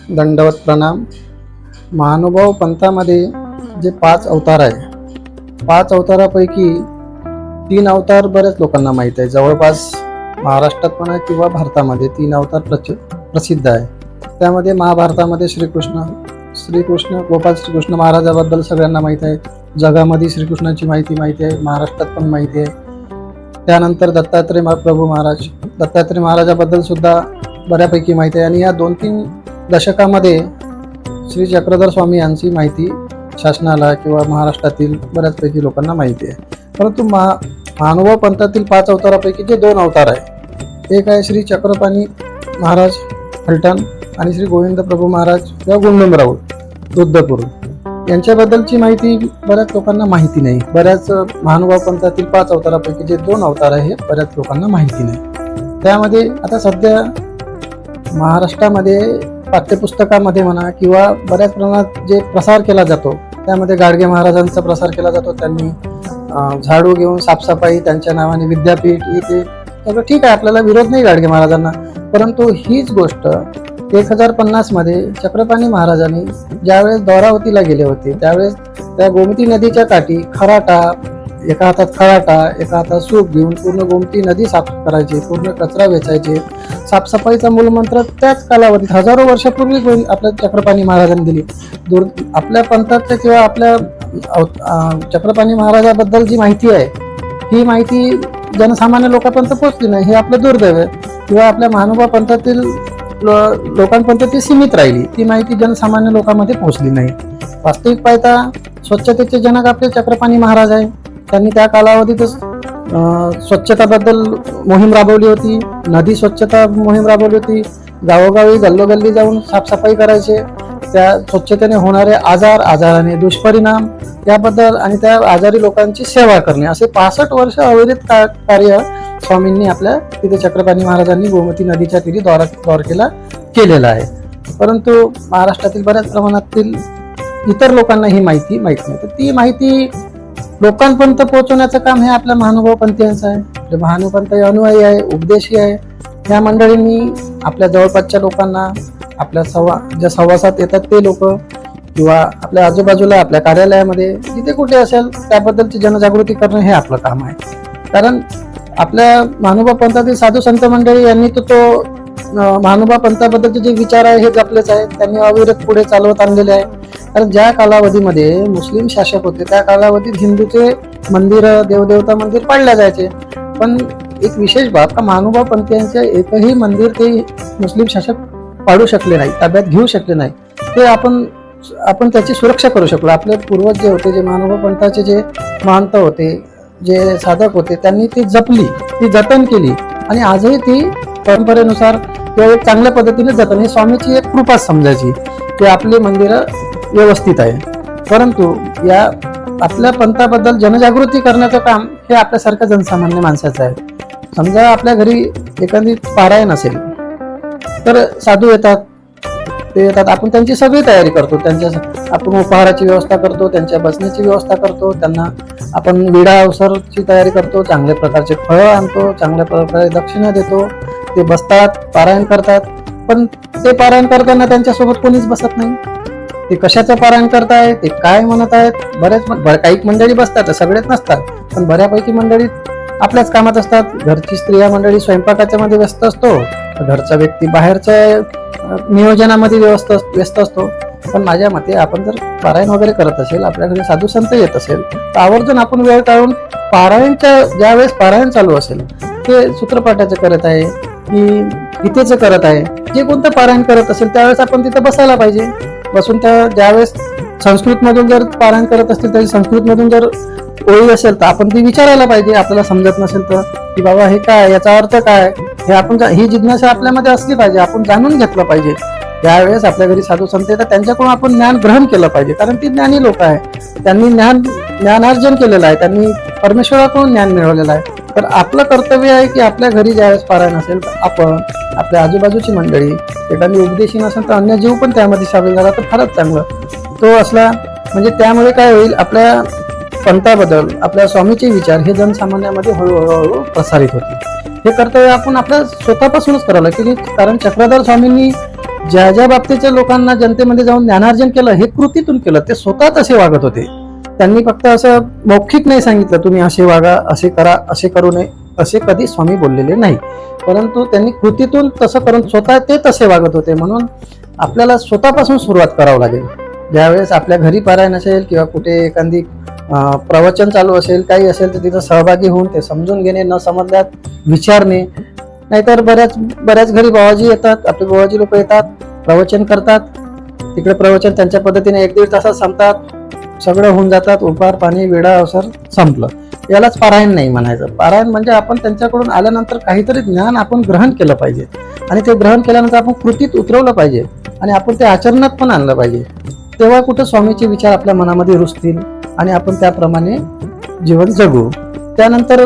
दंडवत प्रणाम. महानुभाव पंथामध्ये जे 5 अवतार आहे, 5 अवतारापैकी 3 अवतार बऱ्याच लोकांना माहीत आहे. जवळपास महाराष्ट्रात म्हणा किंवा भारतामध्ये 3 अवतार प्रसिद्ध आहे. त्यामध्ये महाभारतामध्ये श्रीकृष्ण गोपाल श्रीकृष्ण महाराजाबद्दल सगळ्यांना माहीत आहे. जगामध्ये श्रीकृष्णाची माहिती आहे, महाराष्ट्रात पण माहिती आहे. त्यानंतर दत्तात्रय महाराजाबद्दल सुद्धा बऱ्यापैकी माहिती आहे. आणि या 2-3 दशकामध्ये श्री चक्रधर स्वामी यांची माहिती शासनाला किंवा महाराष्ट्रातील बऱ्याचपैकी लोकांना माहिती आहे. परंतु महानुभाव पंथातील 5 अवतारापैकी जे 2 अवतार आहे, एक आहे श्री चक्रपाणी महाराज फलटण आणि श्री गोविंद प्रभू महाराज या गुंडुमराव रुद्रपूर यांच्याबद्दलची माहिती बऱ्याच लोकांना माहिती नाही. बऱ्याच महानुभाव पंथातील 5 अवतारापैकी जे 2 अवतार आहे हे बऱ्याच लोकांना माहिती नाही. त्यामध्ये आता सध्या महाराष्ट्रामध्ये पाठ्यपुस्तकामध्ये म्हणा किंवा बऱ्याच प्रमाणात जे प्रसार केला जातो, त्यामध्ये गाडगे महाराजांचा प्रसार केला जातो. त्यांनी झाडू घेऊन साफसफाई, त्यांच्या नावाने विद्यापीठ, ते सगळं ठीक आहे, आपल्याला विरोध नाही गाडगे महाराजांना. परंतु हीच गोष्ट 1050 मध्ये चक्रपाणी महाराजांनी ज्यावेळेस द्वारावतीला गेले होते, त्यावेळेस त्या गोमती नदीच्या काठी खराटा, एका हातात खराटा एका हातात सूप घेऊन पूर्ण गोमती नदी साफ करायची, पूर्ण कचरा वेचायचे. साफसफाईचा मूलमंत्र त्याच कालावधीत हजारो वर्षापूर्वी आपल्या चक्रपाणी महाराजांनी दिली. आपल्या पंथाचं किंवा आपल्या चक्रपाणी महाराजाबद्दल जी माहिती आहे, ही माहिती जनसामान्य लोकांपर्यंत पोहोचली नाही. हे आपलं दुर्दैव आहे. किंवा आपल्या महानुभाव पंथातील लोकांपर्यंत ती सीमित राहिली, ती माहिती जनसामान्य लोकांमध्ये पोहोचली नाही. वास्तविक पाहता स्वच्छतेचे जनक आपले चक्रपाणी महाराज आहे. त्यांनी त्या कालावधीतच स्वच्छताबद्दल मोहीम राबवली होती, नदी स्वच्छता मोहीम राबवली होती. गावोगावी गल्लोगल्ली जाऊन साफसफाई करायचे. त्या स्वच्छतेने होणारे आजाराने दुष्परिणाम याबद्दल आणि त्या आजारी लोकांची सेवा करणे, असे 65 वर्ष अविरत कार्य स्वामींनी आपल्या तिथे चक्रपाणी महाराजांनी गोमती नदीच्या तीरी द्वारकेला केलेलं आहे. परंतु महाराष्ट्रातील बऱ्याच प्रमाणातील इतर लोकांना ही माहिती माहीत नाही. तर ती माहिती लोकांपर्यंत पोहोचवण्याचं काम हे आपल्या महानुभाव पंथीयांचं आहे. महानुभाव पंथ अनुयायी आहे, उपदेशी आहे. या मंडळींनी आपल्या जवळपासच्या लोकांना, आपल्या ज्या सहवासात येतात ते लोक किंवा आपल्या आजूबाजूला आपल्या कार्यालयामध्ये जिथे कुठे असेल त्याबद्दलची जनजागृती करणं हे आपलं काम आहे. कारण आपल्या महानुभाव पंथातील साधू संत मंडळी यांनी तो महानुभाव पंथाबद्दलचे जे विचार आहे हे जपलेच आहेत. त्यांनी अविरत पुढे चालवत आणलेले आहे. कारण ज्या कालावधीमध्ये मुस्लिम शासक होते, त्या कालावधीत हिंदूचे मंदिर, देवदेवता मंदिर पाडल्या जायचे. पण एक विशेष बाब का महानुभाव पंथीयांचे एकही मंदिर ते मुस्लिम शासक पाडू शकले नाही, ताब्यात घेऊ शकले नाही. ते आपण त्याची सुरक्षा करू शकलो. आपले पूर्वज जे होते, जे महानुभाव पंथाचे जे महंत होते, जे साधक होते, त्यांनी ती जपली, ती जतन केली आणि आजही ती परंपरेनुसार किंवा एक चांगल्या पद्धतीने जतन, ही स्वामीची एक कृपाच समजायची की आपली मंदिरं व्यवस्थित आहे. परंतु या आपल्या पंथाबद्दल जनजागृती करण्याचं काम हे आपल्यासारख्या जनसामान्य माणसाचं आहे. समजा आपल्या घरी एखादी पारायण असेल तर साधू येतात, ते येतात, आपण त्यांची सगळी तयारी करतो. आपण उपहाराची व्यवस्था करतो, त्यांच्या बसण्याची व्यवस्था करतो, त्यांना आपण विडा अवसरची तयारी करतो, चांगल्या प्रकारचे फळं आणतो, चांगल्या प्रकारे दक्षिणा देतो. ते बसतात, पारायण करतात. पण ते पारायण करताना त्यांच्यासोबत कोणीच बसत नाही. ते कशाचं पारायण करताय, ते काय म्हणत आहेत. काही मंडळी बसतात, सगळेच नसतात, पण बऱ्यापैकी मंडळी आपल्याच कामात असतात. घरची स्त्रिया मंडळी स्वयंपाकाच्या मध्ये व्यस्त असतो, घरचा व्यक्ती बाहेरच्या नियोजनामध्ये व्यस्त असतो. पण माझ्या मते आपण जर पारायण वगैरे करत असेल, आपल्याकडे साधू संत येत असेल, तर आवर्जून आपण वेळ काढून ज्यावेळेस पारायण चालू असेल, ते सूत्रपाठाचं करत आहे की गीतेचं करत आहे, जे कोणतं पारायण करत असेल त्यावेळेस आपण तिथं बसायला पाहिजे. बसून ज्यावेळेस संस्कृतमधून जर पारायण करत असतील, तरी संस्कृतमधून जर ओळी असेल तर आपण ती विचारायला पाहिजे. आपल्याला समजत नसेल तर की बाबा हे काय, याचा अर्थ काय, हे ही जिज्ञासा आपल्यामध्ये असली पाहिजे, आपण जाणून घेतलं पाहिजे. त्यावेळेस आपल्या घरी साधू संत येतात, त्यांच्याकडून आपण ज्ञान ग्रहण केलं पाहिजे. कारण ती ज्ञानी लोक आहे, त्यांनी ज्ञानार्जन केलेलं आहे, त्यांनी परमेश्वराकडून ज्ञान मिळवलेलं आहे. तर आपलं कर्तव्य आहे की आपल्या घरी ज्यावेळेस पारायण असेल तर आपण, आपल्या आजूबाजूची मंडळी, एखादी उपदेशी नसेल तर अन्य जीव पण त्यामध्ये सामील झाला तर फारच चांगलं. तो असला म्हणजे त्यामुळे काय होईल, आपल्या पंथाबद्दल आपल्या स्वामीचे विचार हे जनसामान्यामध्ये हळूहळू प्रसारित होते. हे कर्तव्य आपण आपल्या स्वतःपासूनच करायला की, कारण चक्रधर स्वामींनी ज्या ज्या बाबतीच्या लोकांना जनतेमध्ये जाऊन ज्ञानार्जन केलं हे कृतीतून केलं. ते स्वतः तसे वागत होते. त्यांनी फक्त असं मौखिक नाही सांगितलं तुम्ही असे वागा, असे करा, असे करू नये, असे कधी स्वामी बोललेले नाही. परंतु त्यांनी कृतीतून तसं करून स्वतः ते तसे वागत होते. म्हणून आपल्याला स्वतःपासून सुरुवात करावं लागेल. ज्यावेळेस आपल्या घरी पारायण असेल किंवा कुठे एखादी प्रवचन चालू असेल, काही असेल तर तिथं सहभागी होऊन ते समजून घेणे, न समजल्यात विचारणे. नाहीतर बऱ्याच घरी बाबाजी येतात, आपले बाबाजी लोक येतात, प्रवचन करतात. तिकडे प्रवचन त्यांच्या पद्धतीने 1-1.5 तासात संपतात, सगळं होऊन जातात. उपार पाणी वेळा अवसर संपलं. यालाच पारायण नाही म्हणायचं. पारायण म्हणजे आपण त्यांच्याकडून आल्यानंतर काहीतरी ज्ञान आपण ग्रहण केलं पाहिजे आणि ते ग्रहण केल्यानंतर आपण कृतीत उतरवलं पाहिजे आणि आपण ते आचरणात पण आणलं पाहिजे. तेव्हा कुठं स्वामीचे विचार आपल्या मनामध्ये रुजतील आणि आपण त्याप्रमाणे जीवन जगू. त्यानंतर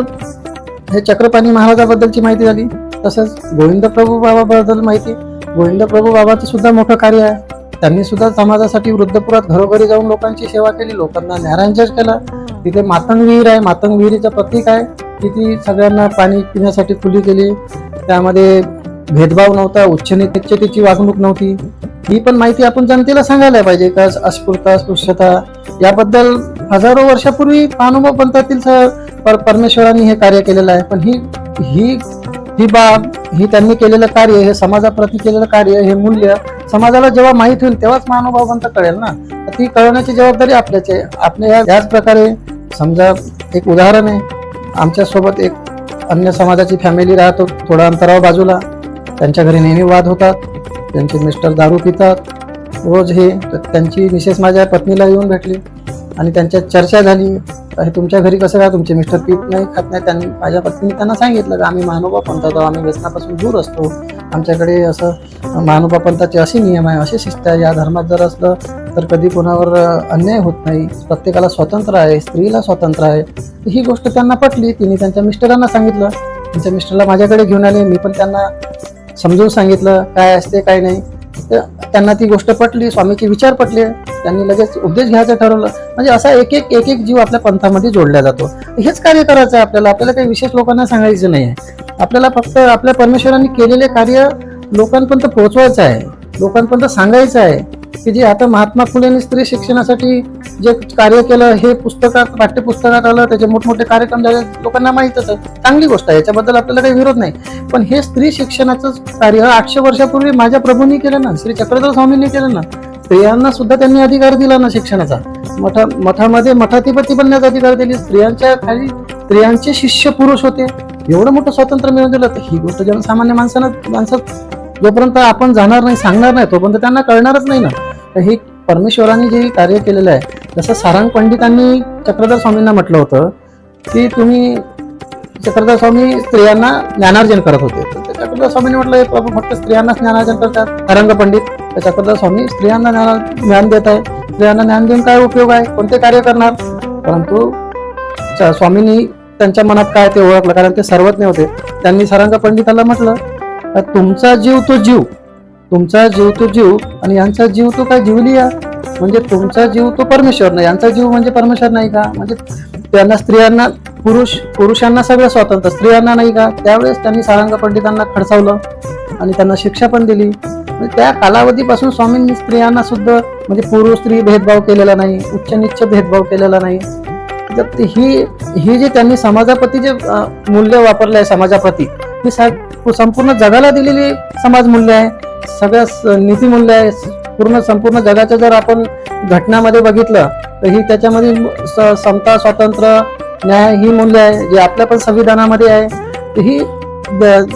हे चक्रपाणी महाराजाबद्दलची माहिती झाली. तसंच गोविंद प्रभू बाबाबद्दल माहिती. गोविंद प्रभू बाबाचं सुद्धा मोठं कार्य आहे. त्यांनी सुद्धा समाजासाठी वृद्धपुरात घरोघरी जाऊन लोकांची सेवा केली, लोकांना ज्ञानार्जन केलं. तिथे मातंग विहीर आहे, मातंग विहिरीचं प्रतीक आहे. तिथे सगळ्यांना पाणी पिण्यासाठी खुली केली. त्यामध्ये भेदभाव नव्हता, उच्च नीचतेची वागणूक नव्हती. ही पण माहिती आपण जनतेला सांगायला पाहिजे. का अस्पृश्यता, स्पृश्यता याबद्दल हजारो वर्षापूर्वी महानुभाव पंथातील परमेश्वरांनी हे कार्य केलेलं आहे. पण ही बाब, ही त्यांनी केलेलं कार्य, हे समाजाप्रती केलेलं कार्य, हे मूल्य समाजाला जेव्हा माहीत होईल तेव्हाच महानुभाव पंथ कळेल ना. ती कळवण्याची जबाबदारी आपल्याची आहे. आपल्या याच प्रकारे समजा एक उदाहरण आहे. आमच्यासोबत एक अन्य समाजाची फॅमिली राहतो थोडा अंतरावर बाजूला. त्यांच्या घरी नेहमी वाद होतात. त्यांचे मिस्टर दारू पितात रोज. हे त्यांची मिसेस माझ्या पत्नीला येऊन भेटली आणि त्यांच्यात चर्चा झाली. हे तुमच्या घरी कसं काय, तुमचे मिस्टर पीत नाही, खात नाही. त्यांनी माझ्या पत्नीने त्यांना सांगितलं की आम्ही महानुभाव पंथात आहोत, आम्ही व्यसनापासून दूर असतो. आमच्याकडे असं महानुभाव पंथाचे असे नियम आहे, अशी शिस्त आहे. या धर्मात जर असलं तर कधी कोणावर अन्याय होत नाही, प्रत्येकाला स्वातंत्र्य आहे, स्त्रीला स्वातंत्र्य आहे. ही गोष्ट त्यांना पटली. तिने त्यांच्या मिस्टरांना सांगितलं. त्यांच्या मिस्टरला माझ्याकडे घेऊन आले. मी पण त्यांना समजून सांगितलं काय असते काय नाही. त्यांना ती गोष्ट पटली, स्वामीचे विचार पटले. त्यांनी लगेच उपदेश घ्यायचं ठरवलं. म्हणजे असा एक एक जीव आपल्या पंथामध्ये जोडला जातो. हेच कार्य करायचं आहे आपल्याला. आपल्याला काही विशेष लोकांना सांगायचं नाही आहे. आपल्याला फक्त आपल्या परमेश्वरांनी केलेले कार्य लोकांपर्यंत पोहोचवायचं आहे, लोकांपर्यंत सांगायचं आहे. की जे आता महात्मा फुलेंनी स्त्री शिक्षणासाठी जे कार्य केलं, हे पुस्तकात, पाठ्यपुस्तकात आलं, त्याचे मोठमोठे कार्यक्रम झाले, लोकांना माहीतच आहे. चांगली गोष्ट आहे, याच्याबद्दल आपल्याला काही विरोध नाही. पण हे स्त्री शिक्षणाचं कार्य 800 वर्षापूर्वी माझ्या प्रभूंनी केलं ना, श्री चक्रधर स्वामींनी केलं ना. स्त्रियांना सुद्धा त्यांनी अधिकार दिला ना शिक्षणाचा. मठामध्ये मठाधिपती बनण्याचा अधिकार दिली. स्त्रियांच्या खाली स्त्रियांचे शिष्य पुरुष होते. एवढं मोठं स्वातंत्र्य मिळवून दिलं. तर ही गोष्ट जनसामान्य माणसात जोपर्यंत आपण जाणार नाही, सांगणार नाही, तोपर्यंत त्यांना कळणारच नाही ना. तर हे परमेश्वरांनी जे कार्य केलेलं आहे, जसं सारंग पंडितांनी चक्रधर स्वामींना म्हटलं होतं की तुम्ही, चक्रधर स्वामी स्त्रियांना ज्ञानार्जन करत होते. तर चक्रधर स्वामींनी म्हटलं प्रभू फक्त स्त्रियांनाच ज्ञानार्जन करतात. सारंग पंडित, तर चक्रधर स्वामी स्त्रियांना ज्ञान देत आहे. स्त्रियांना ज्ञान देऊन काय उपयोग आहे, कोणते कार्य करणार. परंतु स्वामींनी त्यांच्या मनात काय ते ओळखलं, कारण ते सर्वज्ञ होते. त्यांनी सारंग पंडिताला म्हटलं तुमचा जीव तो जीव, तुमचा जीव तो जीव आणि यांचा जीव तो काय जीवलिया. म्हणजे तुमचा जीव तो परमेश्वर नाही, यांचा जीव म्हणजे परमेश्वर नाही का. म्हणजे त्यांना स्त्रियांना, पुरुषांना सगळं स्वातंत्र्य, स्त्रियांना नाही का. त्यावेळेस त्यांनी सारंग पंडितांना खडसावलं आणि त्यांना शिक्षा पण दिली. म्हणजे त्या कालावधीपासून स्वामींनी स्त्रियांना सुद्धा, म्हणजे पुरुष स्त्री भेदभाव केलेला नाही, उच्च नीच भेदभाव केलेला नाही. तर ही जे त्यांनी समाजाप्रती जे मूल्य वापरले आहे, समाजाप्रती, ही संपूर्ण जगाला दिलेली समाज मूल्य आहे, सगळ्या नीतिमूल्य आहे. संपूर्ण जगाच्या जर आपण घटनामध्ये बघितलं तर ही त्याच्यामध्ये समता, स्वातंत्र्य, न्याय ही मूल्य आहे, जे आपल्या पण संविधानामध्ये आहे. ही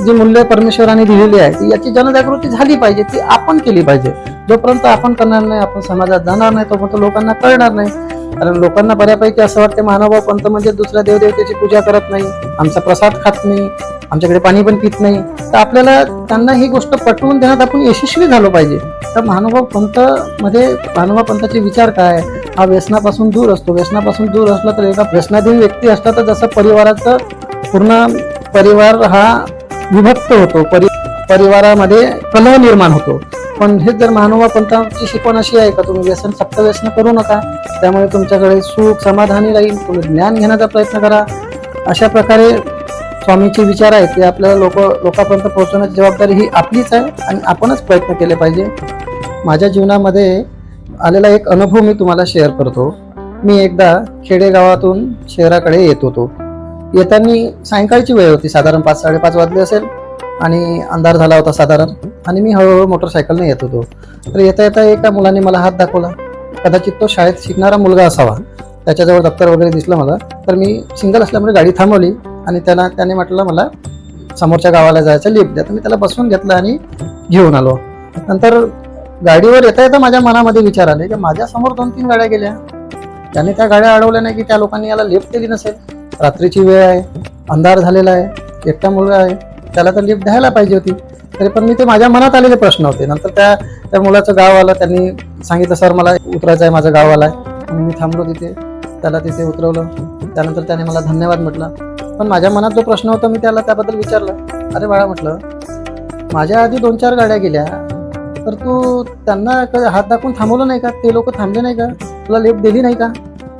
जी मूल्य परमेश्वरांनी दिलेली आहे, ती याची जनजागृती झाली पाहिजे, ती आपण केली पाहिजे. जोपर्यंत आपण करणार नाही, आपण समाजात जाणार नाही, तोपर्यंत लोकांना कळणार नाही. कारण लोकांना बऱ्यापैकी असं वाटते महानुभाव पंथ म्हणजे दुसऱ्या देवदेवतेची पूजा करत नाही, आमचा प्रसाद खात नाही, आमच्याकडे पाणी पण पित नाही. तर आपल्याला त्यांना ही गोष्ट पटवून देण्यात आपण यशस्वी झालो पाहिजे. तर महानुभाव पंथाचे विचार काय, हा व्यसनापासून दूर असतो. व्यसनापासून दूर असला तर एका व्यसनाधीन व्यक्ती असला तर जसं परिवाराचं पूर्ण परिवार हा विभक्त होतो, परिवारामध्ये कलह निर्माण होतो. पण हे जर महानुभाव पंथाची शिकवण अशी आहे का तुम्ही सप्तव्यसन करू नका, त्यामुळे तुमच्याकडे सुख समाधानी राहील, तुम्ही ज्ञान घेण्याचा प्रयत्न करा. अशा प्रकारे स्वामीचे विचार आहेत ते आपल्याला लोकांपर्यंत पोहोचवण्याची जबाबदारी ही आपलीच आहे आणि आपणच प्रयत्न केले पाहिजे. माझ्या जीवनामध्ये आलेला एक अनुभव मी तुम्हाला शेअर करतो. मी एकदा खेडेगावातून शहराकडे येत होतो. येताना सायंकाळची वेळ होती, साधारण 5-5:30 वाजले असेल आणि अंधार झाला होता साधारण, आणि मी हळूहळू मोटरसायकलने येत होतो. तर येता येता एका मुलाने मला हात दाखवला. कदाचित तो शाळेत शिकणारा मुलगा असावा. त्याच्याजवळ दप्तर वगैरे दिसलं मला. तर मी सिंगल असल्यामुळे गाडी थांबवली आणि त्याने म्हटलं मला समोरच्या गावाला जायचं, लिफ्ट द्या. तर मी त्याला बसवून घेतलं आणि घेऊन आलो. नंतर गाडीवर येता येता माझ्या मनामध्ये विचार आले की माझ्यासमोर 2-3 गाड्या गेल्या, त्याने त्या गाड्या अडवल्या नाही की त्या लोकांनी याला लिफ्ट दिली नसेल. रात्रीची वेळ आहे, अंधार झालेला आहे, एकटा मुलगा आहे, त्याला तर लिफ्ट द्यायला पाहिजे होती. तरी पण मी ते माझ्या मनात आलेले प्रश्न होते. नंतर त्या मुलाचं गाव आलं, त्यांनी सांगितलं सर मला उतरायचं आहे, माझं गाव आलं आहे. मी थांबलो तिथे, त्याला तिथे उतरवलं. त्यानंतर त्याने मला धन्यवाद म्हटलं. पण माझ्या मनात जो प्रश्न होता मी त्याला त्याबद्दल विचारलं, अरे बाळा म्हटलं माझ्या आधी 2-4 गाड्या गेल्या, तर तू त्यांना हात दाखवून थांबवलं नाही का? ते लोक थांबले नाही का? तुला लिफ्ट दिली नाही का?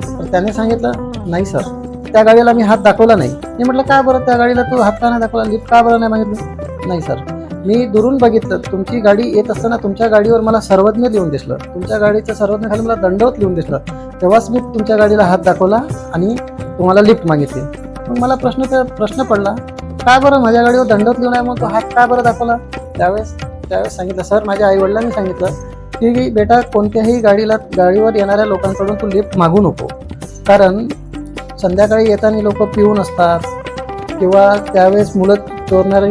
तर त्याने सांगितलं नाही सर, त्या गाडीला मी हात दाखवला नाही. मी म्हटलं का बरं त्या गाडीला तू हात का नाही दाखवला, लिफ्ट का बरं नाही मागितलं? नाही सर, मी दुरून बघितलं, तुमची गाडी येत असताना तुमच्या गाडीवर मला सर्वज्ञ लिहून दिसलं, तुमच्या गाडीचं सर्वज्ञ खाली मला दंडवत लिहून दिसलं, तेव्हाच मी तुमच्या गाडीला हात दाखवला आणि तुम्हाला लिफ्ट मागितली. मग मला प्रश्न पडला, का बरं माझ्या गाडीवर दंडवत लिहून आहे, मग तो हात का बरं दाखवला? त्यावेळेस सांगितलं सर, माझ्या आईवडिलांनी सांगितलं की बेटा कोणत्याही गाडीवर येणाऱ्या लोकांकडून तू लिफ्ट मागू नको, कारण संध्याकाळी येताना लोक पिऊन असतात किंवा त्यावेळेस मुलं चोरणारी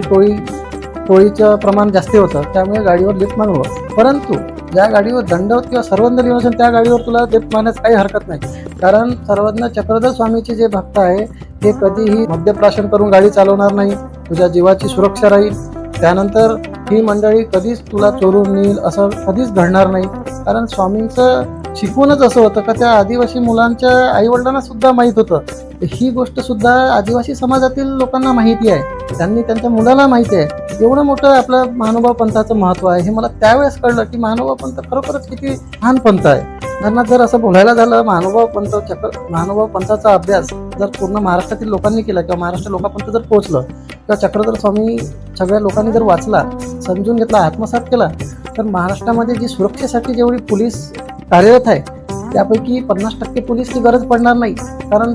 टोळीचं प्रमाण जास्त होतं, त्यामुळे गाडीवर लिफ्ट मागू. परंतु ज्या गाडीवर दंडवत किंवा सर्वज्ञ लिहून असेल त्या गाडीवर तुला लिफ्ट मागण्यास काही हरकत नाही, कारण सर्वज्ञ चक्रधर स्वामीचे जे भक्त आहे ते कधीही मद्यप्राशन करून गाडी चालवणार नाही, तुझ्या जीवाची सुरक्षा राहील. त्यानंतर ही मंडळी कधीच तुला चोरून नेईल असं कधीच घडणार नाही, कारण स्वामींचं शिकवूनच असं होतं का त्या आदिवासी मुलांच्या आईवडिलांना सुद्धा माहीत होतं. ही गोष्ट सुद्धा आदिवासी समाजातील लोकांना माहिती आहे, त्यांनी त्यांच्या मुलाला माहिती आहे. एवढं मोठं आपलं महानुभाव पंथाचं महत्त्व आहे हे मला त्यावेळेस कळलं की महानुभाव पंथ खरोखरच किती लहान पंथ आहे. त्यांना जर असं बोलायला झालं, महानुभाव पंथाचा अभ्यास जर पूर्ण महाराष्ट्रातील लोकांनी केला किंवा महाराष्ट्र लोकांपर्यंत जर पोहोचलं किंवा चक्रधर स्वामी सगळ्या लोकांनी जर वाचला, समजून घेतला, आत्मसात केला, तर महाराष्ट्रामध्ये जी सुरक्षेसाठी जेवढी पोलीस कार्यरत आहे त्यापैकी 50% पोलीसची गरज पडणार नाही, कारण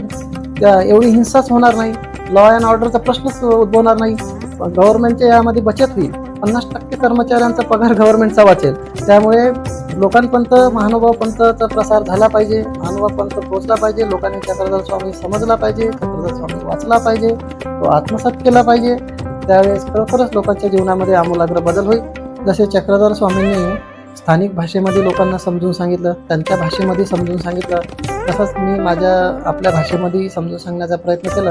एवढी हिंसाच होणार नाही, लॉ अँड ऑर्डरचा प्रश्नच उद्भवणार नाही, गव्हर्नमेंटच्या यामध्ये बचत होईल, 50% कर्मचाऱ्यांचा पगार गव्हर्नमेंटचा वाचेल. त्यामुळे लोकांपर्यंत महानुभाव पंथाचा प्रसार झाला पाहिजे, महानुभाव पंथ पोहोचला पाहिजे, लोकांनी चक्रधर स्वामी समजला पाहिजे, चक्रधर स्वामी वाचला पाहिजे, तो आत्मसात केला पाहिजे. त्यावेळेस खरोखरच लोकांच्या जीवनामध्ये आमूलाग्र बदल होईल. जसे चक्रधर स्वामींनी स्थानिक भाषेमध्ये लोकांना समजून सांगितलं, त्यांच्या भाषेमध्ये समजून सांगितलं, तसंच मी आपल्या भाषेमध्ये समजून सांगण्याचा प्रयत्न केला.